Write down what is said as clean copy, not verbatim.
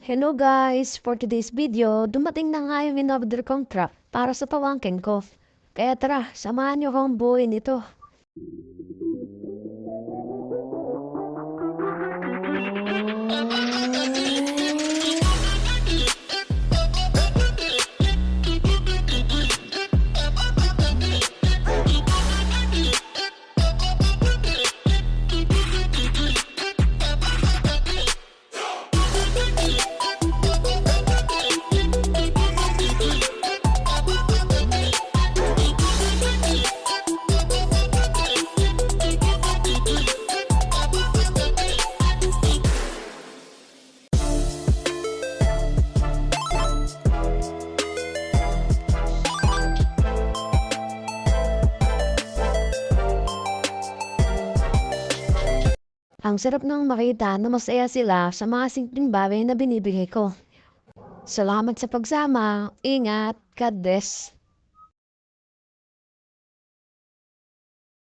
Hello guys! For today's video, dumating na nga yung in-order kong truck para sa pamangkin ko. Kaya tara, samahan niyo akong buuin ito. Ang sarap nang makita na masaya sila sa mga simpleng bagay na binibigay ko. Salamat sa pagsama. Ingat. God bless.